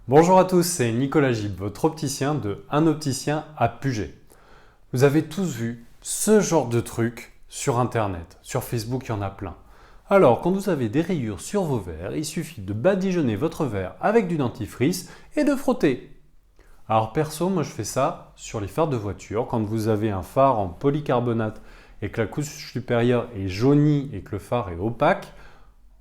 Bonjour à tous, c'est Nicolas Gilles, votre opticien de Un Opticien à Puget. Vous avez tous vu ce genre de truc sur Internet. Sur Facebook, il y en a plein. Alors, quand vous avez des rayures sur vos verres, il suffit de badigeonner votre verre avec du dentifrice et de frotter. Alors perso, moi je fais ça sur les phares de voiture. Quand vous avez un phare en polycarbonate et que la couche supérieure est jaunie et que le phare est opaque,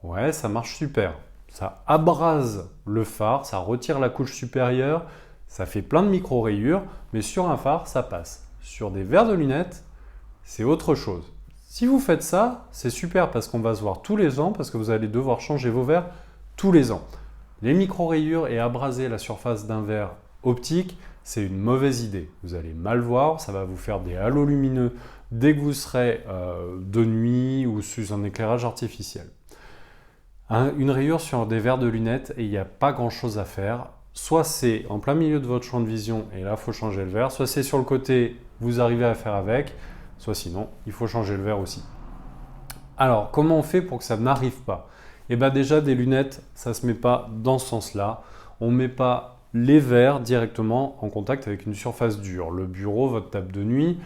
ouais, ça marche super. Ça abrase le phare, ça retire la couche supérieure, ça fait plein de micro-rayures, mais sur un phare, ça passe. Sur des verres de lunettes, c'est autre chose. Si vous faites ça, c'est super parce qu'on va se voir tous les ans, parce que vous allez devoir changer vos verres tous les ans. Les micro-rayures et abraser la surface d'un verre optique, c'est une mauvaise idée. Vous allez mal voir, ça va vous faire des halos lumineux dès que vous serez de nuit ou sous un éclairage artificiel. Une rayure sur des verres de lunettes et il n'y a pas grand chose à faire. Soit c'est en plein milieu de votre champ de vision et là il faut changer le verre, soit c'est sur le côté, vous arrivez à faire avec, soit sinon il faut changer le verre aussi. Alors comment on fait pour que ça n'arrive pas? Eh bien déjà des lunettes, ça ne se met pas dans ce sens-là. On ne met pas les verres directement en contact avec une surface dure. Le bureau, votre table de nuit,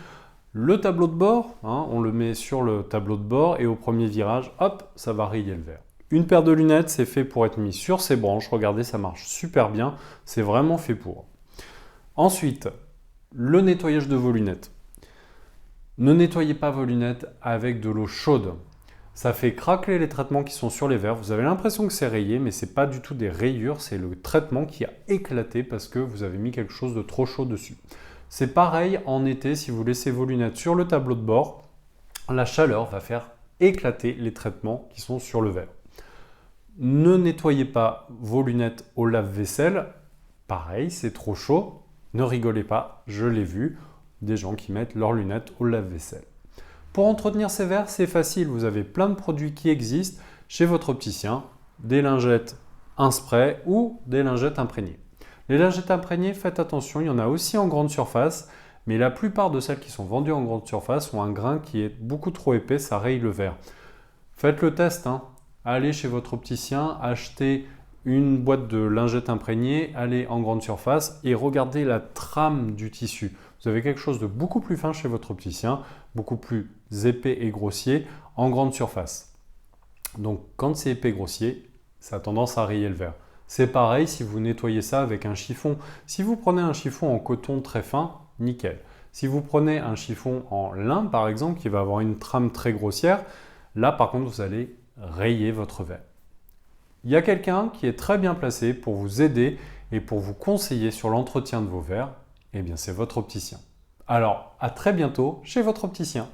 le tableau de bord, on le met sur le tableau de bord et au premier virage, hop, ça va rayer le verre. Une paire de lunettes, c'est fait pour être mis sur ses branches. Regardez, ça marche super bien. C'est vraiment fait pour. Ensuite, le nettoyage de vos lunettes. Ne nettoyez pas vos lunettes avec de l'eau chaude. Ça fait craquer les traitements qui sont sur les verres. Vous avez l'impression que c'est rayé, mais ce n'est pas du tout des rayures. C'est le traitement qui a éclaté parce que vous avez mis quelque chose de trop chaud dessus. C'est pareil en été, si vous laissez vos lunettes sur le tableau de bord, la chaleur va faire éclater les traitements qui sont sur le verre. Ne nettoyez pas vos lunettes au lave-vaisselle. Pareil, c'est trop chaud. Ne rigolez pas, je l'ai vu, des gens qui mettent leurs lunettes au lave-vaisselle. Pour entretenir ces verres, c'est facile. Vous avez plein de produits qui existent chez votre opticien. Des lingettes, un spray ou des lingettes imprégnées. Les lingettes imprégnées, faites attention, il y en a aussi en grande surface, mais la plupart de celles qui sont vendues en grande surface ont un grain qui est beaucoup trop épais, ça raye le verre. Faites le test, Allez chez votre opticien, achetez une boîte de lingettes imprégnées, allez en grande surface et regardez la trame du tissu. Vous avez quelque chose de beaucoup plus fin chez votre opticien, beaucoup plus épais et grossier en grande surface. Donc quand c'est épais et grossier, ça a tendance à rayer le verre. C'est pareil si vous nettoyez ça avec un chiffon. Si vous prenez un chiffon en coton très fin, nickel. Si vous prenez un chiffon en lin par exemple qui va avoir une trame très grossière, là par contre vous allez rayer votre verre. Il y a quelqu'un qui est très bien placé pour vous aider et pour vous conseiller sur l'entretien de vos verres, eh bien c'est votre opticien. Alors à très bientôt chez votre opticien.